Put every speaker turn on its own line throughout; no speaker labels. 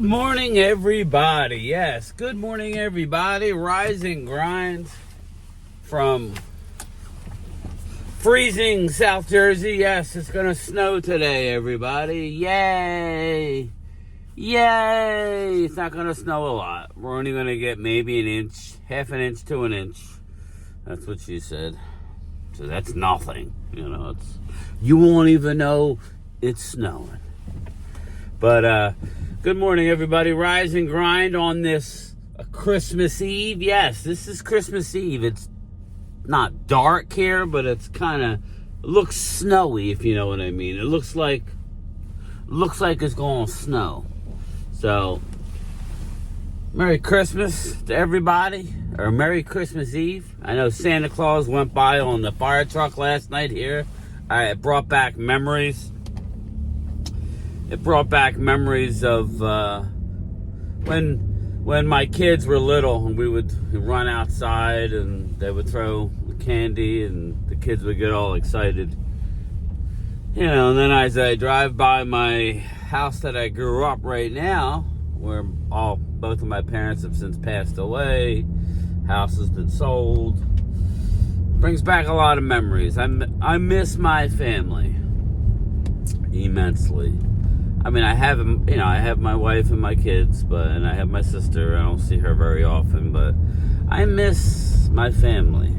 Good morning, everybody. Yes, good morning, everybody. Rise and grind from freezing South Jersey. Yes, it's going to snow today, everybody. Yay! Yay! It's not going to snow a lot. We're only going to get maybe an inch, half an inch to an inch. That's what she said. So that's nothing. You won't even know it's snowing. But, good morning, everybody. Rise and grind on this Christmas Eve. Yes, this is Christmas Eve. It's not dark here, but it's kind of looks snowy, if you know what I mean. It looks like it's going to snow. So, Merry Christmas to everybody, or Merry Christmas Eve. I know Santa Claus went by on the fire truck last night here. It brought back memories. It brought back memories of when my kids were little and we would run outside and they would throw candy and the kids would get all excited. And then as I drive by my house that I grew up right now, where both of my parents have since passed away, house has been sold, brings back a lot of memories. I miss my family immensely. I mean, I have my wife and my kids, and I have my sister. I don't see her very often, but I miss my family.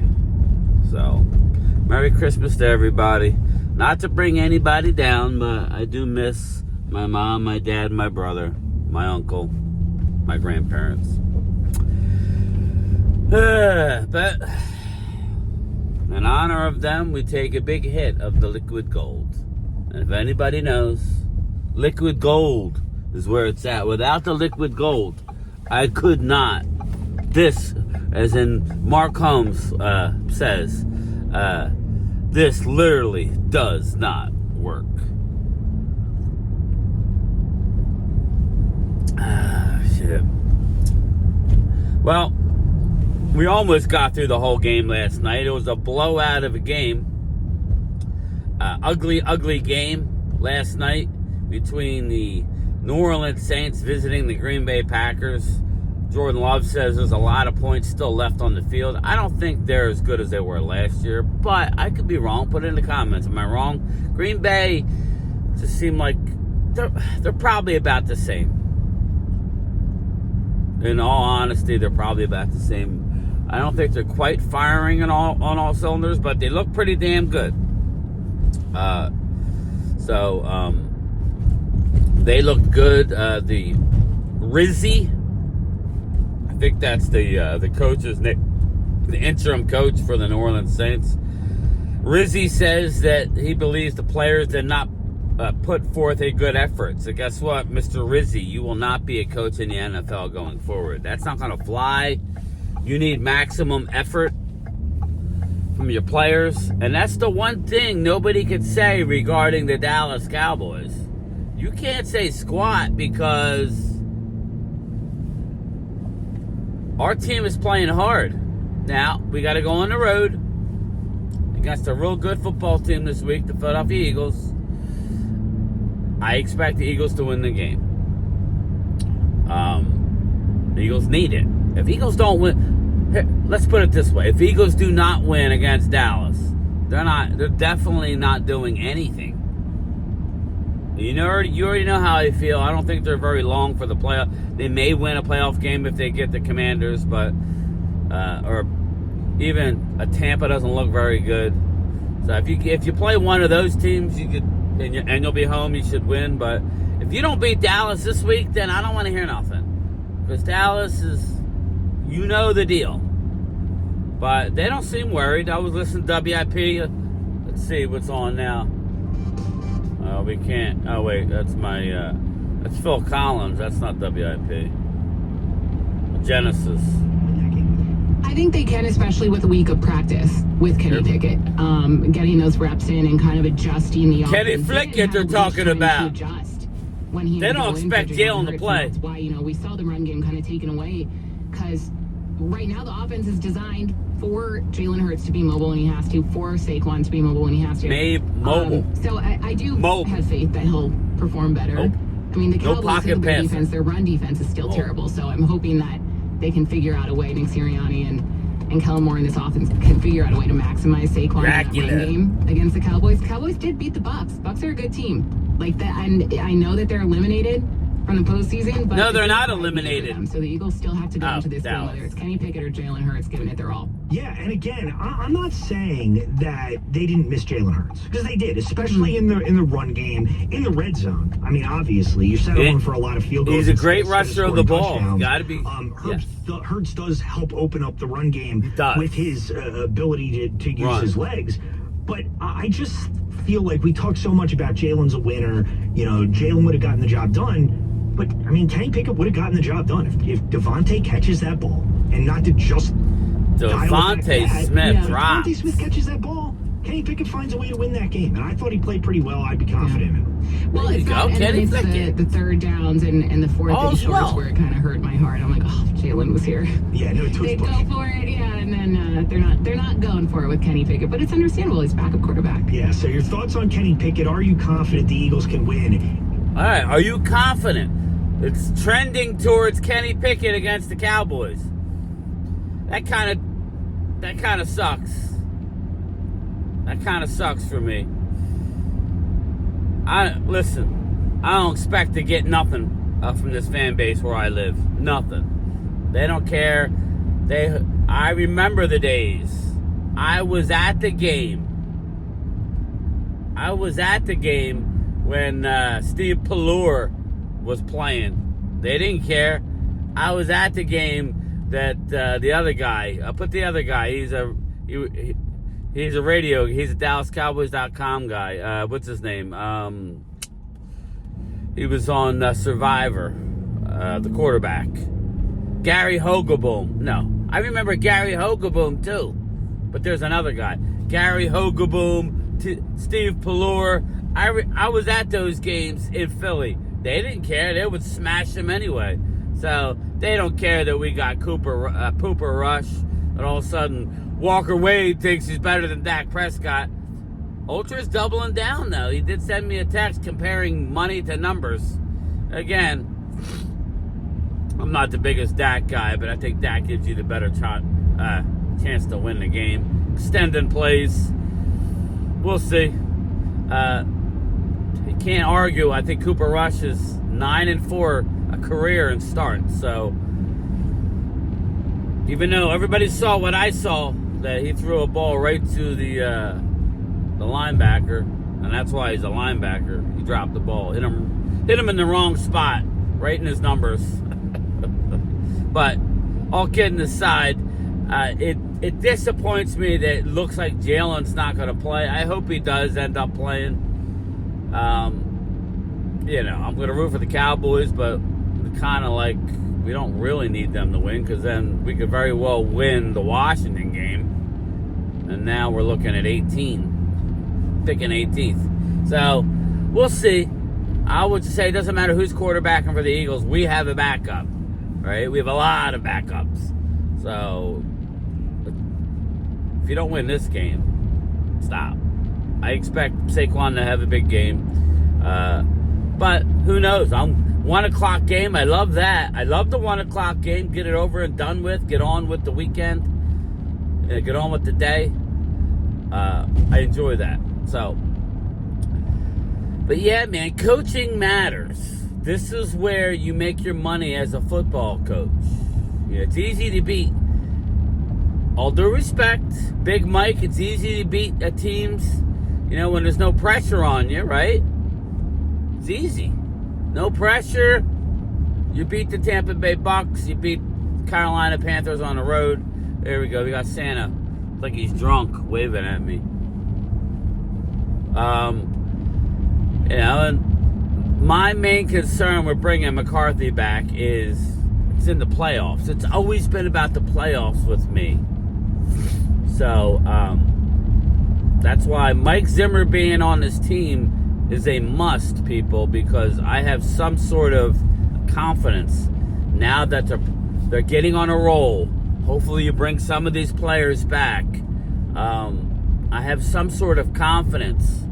So, Merry Christmas to everybody. Not to bring anybody down, but I do miss my mom, my dad, my brother, my uncle, my grandparents. But in honor of them, we take a big hit of the liquid gold. And if anybody knows, liquid gold is where it's at. Without the liquid gold, I could not. This, as in Mark Holmes says, this literally does not work. Shit. Well, we almost got through the whole game last night. It was a blowout of a game. Ugly game last night between the New Orleans Saints visiting the Green Bay Packers. Jordan Love says there's a lot of points still left on the field. I don't think they're as good as they were last year, but I could be wrong. Put it in the comments. Am I wrong? Green Bay just seem like they're probably about the same. In all honesty, they're probably about the same. I don't think they're quite firing on all cylinders, but they look pretty damn good. They look good. The Rizzi, I think that's the coach's name, the interim coach for the New Orleans Saints. Rizzi says that he believes the players did not put forth a good effort. So guess what, Mr. Rizzi, you will not be a coach in the NFL going forward. That's not going to fly. You need maximum effort from your players, and that's the one thing nobody could say regarding the Dallas Cowboys. You can't say squat because our team is playing hard. Now, we got to go on the road against a real good football team this week, the Philadelphia Eagles. I expect the Eagles to win the game. The Eagles need it. If Eagles don't win, let's put it this way. If Eagles do not win against Dallas, they're definitely not doing anything. You already know how I feel. I don't think they're very long for the playoff. They may win a playoff game if they get the Commanders, but or even a Tampa doesn't look very good. So if you play one of those teams, you could and you'll be home. You should win. But if you don't beat Dallas this week, then I don't want to hear nothing, because Dallas is, the deal. But they don't seem worried. I was listening to WIP. Let's see what's on now. We can't. Oh, wait. That's that's Phil Collins. That's not WIP. Genesis.
I think they can, especially with a week of practice with Kenny Pickett. Getting those reps in and kind of adjusting the offense.
Kenny Pickett they're talking about. They don't expect Jalen to play.
That's why, we saw the run game kind of taken away, because right now the offense is designed for Jalen Hurts to be mobile when he has to, for Saquon to be mobile when he has to.
Mobile.
So I do have faith that he'll perform better. I mean, the
No
Cowboys
pocket
have a good
passing.
defense. Their run defense is still terrible. So I'm hoping that they can figure out a way, Nick Sirianni and Kellen Moore in this offense can figure out a way to maximize Saquon in that run game against the Cowboys. Cowboys did beat the Bucks. Bucks are a good team. Like that, and I know that they're eliminated from the postseason, but
No, they're not eliminated.
So the Eagles still have to go into this game,
Dallas.
whether it's Kenny Pickett or Jalen Hurts, giving it their all.
Yeah, and again, I'm not saying that they didn't miss Jalen Hurts, because they did, especially in the run game, in the red zone. I mean, obviously, you settle him for a lot of field goals.
He's a great rusher of the ball. Got to be.
Hurts does help open up the run game with his ability to use his legs. But I just feel like we talk so much about Jalen's a winner. You know, Jalen would have gotten the job done. But, I mean, Kenny Pickett would have gotten the job done if Devontae catches that ball. And not to just
Devontae Smith drops.
Devontae Smith catches that ball. Kenny Pickett finds a way to win that game. And I thought he played pretty well. I'd be confident in him.
Well, it's that, and then it's the third downs and the fourth and shorts where it kind of hurt my heart. I'm like, oh, if Jalen was here.
Yeah, no,
they'd go for it, and then they're not going for it with Kenny Pickett. But it's understandable. He's backup quarterback.
Yeah, so your thoughts on Kenny Pickett. Are you confident the Eagles can win?
All right, are you confident? It's trending towards Kenny Pickett against the Cowboys. That kind of sucks. That kind of sucks for me. I don't expect to get nothing from this fan base where I live. Nothing. They don't care. I remember the days. I was at the game when Steve Pallure was playing. They didn't care. I was at the game that the other guy. I'll put the other guy. He's a DallasCowboys.com guy. What's his name? He was on Survivor. The quarterback, Gary Hogeboom. No, I remember Gary Hogeboom too. But there's another guy, Gary Hogeboom, Steve Pallure. I was at those games in Philly. They didn't care. They would smash them anyway. So they don't care that we got Pooper Rush, and all of a sudden Walker Wade thinks he's better than Dak Prescott. Ultra's doubling down, though. He did send me a text comparing money to numbers. Again, I'm not the biggest Dak guy, but I think Dak gives you the better chance to win the game. Extending plays. We'll see. You can't argue. I think Cooper Rush is 9-4 a career in starts. So even though everybody saw what I saw, that he threw a ball right to the linebacker, and that's why he's a linebacker. He dropped the ball, hit him in the wrong spot, right in his numbers. But all kidding aside, it disappoints me that it looks like Jalen's not going to play. I hope he does end up playing. I'm going to root for the Cowboys, but kind of like we don't really need them to win, because then we could very well win the Washington game. And now we're looking at 18, picking 18th. So we'll see. I would say it doesn't matter who's quarterbacking for the Eagles. We have a backup, right? We have a lot of backups. So if you don't win this game, stop. I expect Saquon to have a big game. But who knows? 1 o'clock game. I love that. I love the 1 o'clock game. Get it over and done with. Get on with the weekend. Get on with the day. I enjoy that. So, but yeah, man, coaching matters. This is where you make your money as a football coach. It's easy to beat. All due respect, Big Mike, it's easy to beat teams, when there's no pressure on you, right? It's easy. No pressure. You beat the Tampa Bay Bucks. You beat Carolina Panthers on the road. There we go. We got Santa. It's like he's drunk, waving at me. And my main concern with bringing McCarthy back is it's in the playoffs. It's always been about the playoffs with me. So, that's why Mike Zimmer being on this team is a must, people, because I have some sort of confidence now that they're getting on a roll. Hopefully you bring some of these players back. I have some sort of confidence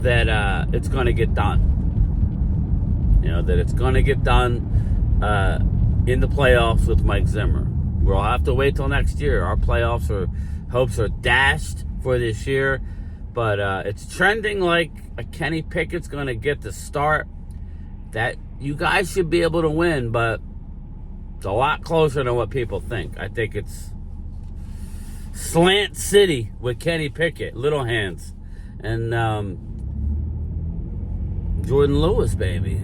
that it's going to get done. You know, that it's going to get done in the playoffs with Mike Zimmer. We'll have to wait till next year. Our hopes are dashed for this year. But it's trending like a Kenny Pickett's going to get the start. That you guys should be able to win, but it's a lot closer than what people think. I think it's Slant City with Kenny Pickett, Little Hands, and Jordan Lewis, baby.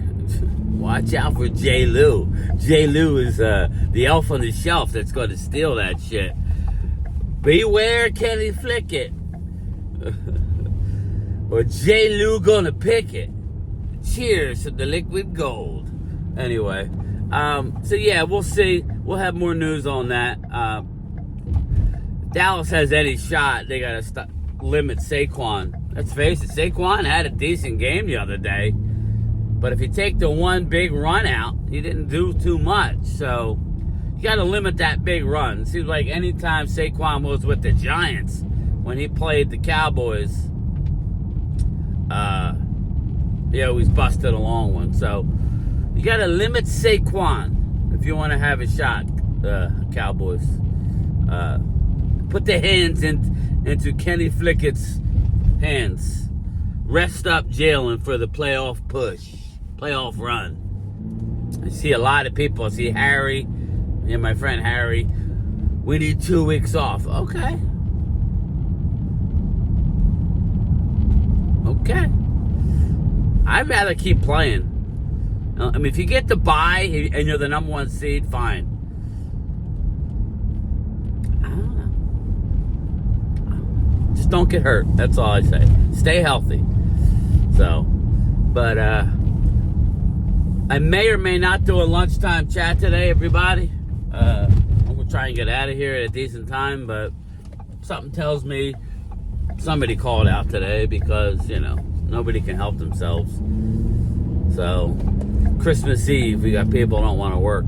Watch out for J. Lou. J. Lou is the elf on the shelf that's going to steal that shit. Beware Kenny Flickett. Or J. Lou gonna pick it. Cheers to the liquid gold. Anyway, so yeah, we'll see. We'll have more news on that. Dallas has any shot, they gotta limit Saquon. Let's face it, Saquon had a decent game the other day, but if you take the one big run out, he didn't do too much. So you gotta limit that big run. It seems like anytime Saquon was with the Giants, when he played the Cowboys, he always busted a long one. So you got to limit Saquon if you want to have a shot, Cowboys. Put the hands into Kenny Flickett's hands. Rest up Jalen for the playoff push, playoff run. I see a lot of people. I see Harry, and my friend Harry. We need 2 weeks off. Okay. I'd rather keep playing. I mean, if you get the bye and you're the number 1 seed, fine. I don't know. Just don't get hurt. That's all I say. Stay healthy. So, but I may or may not do a lunchtime chat today, everybody. I'm going to try and get out of here at a decent time, but something tells me somebody called out today because, you know, nobody can help themselves. So, Christmas Eve, we got people who don't want to work.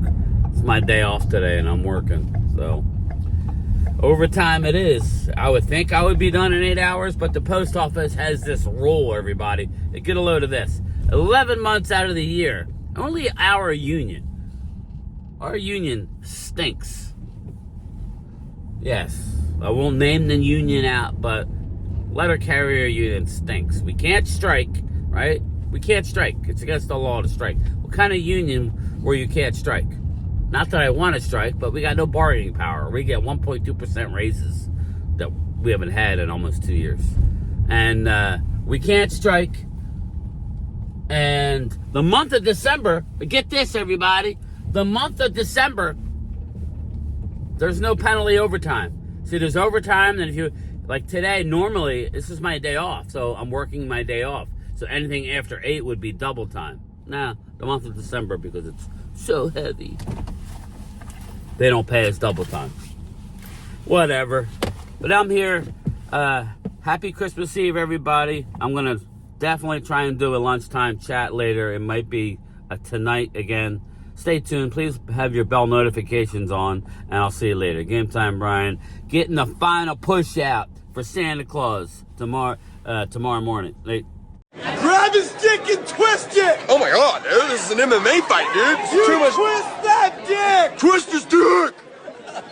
It's my day off today and I'm working. So, overtime it is. I would think I would be done in 8 hours, but the post office has this rule, everybody. Get a load of this. 11 months out of the year, only our union. Our union stinks. Yes, I won't name the union out, but letter carrier union stinks. We can't strike, right? We can't strike. It's against the law to strike. What kind of union where you can't strike? Not that I want to strike, but we got no bargaining power. We get 1.2% raises that we haven't had in almost 2 years. And we can't strike. And the month of December, get this, everybody. The month of December, there's no penalty overtime. See, there's overtime, and if you... Like today, normally, this is my day off, so I'm working my day off. So anything after 8 would be double time. Nah, the month of December, because it's so heavy, they don't pay us double time. Whatever. But I'm here. Happy Christmas Eve, everybody. I'm going to definitely try and do a lunchtime chat later. It might be tonight again. Stay tuned. Please have your bell notifications on, and I'll see you later. Game Time Brian getting the final push out for Santa Claus tomorrow morning.
Grab his dick and twist it!
Oh my god, dude, this is an MMA fight, dude. This is
You
too much.
twist that dick!
Twist his dick!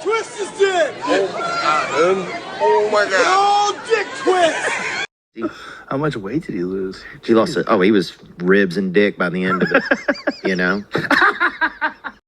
Twist his dick!
Oh my god, dude. Oh my god.
Oh, dick twist!
How much weight did he lose?
He lost it. Oh, he was ribs and dick by the end of it, you know?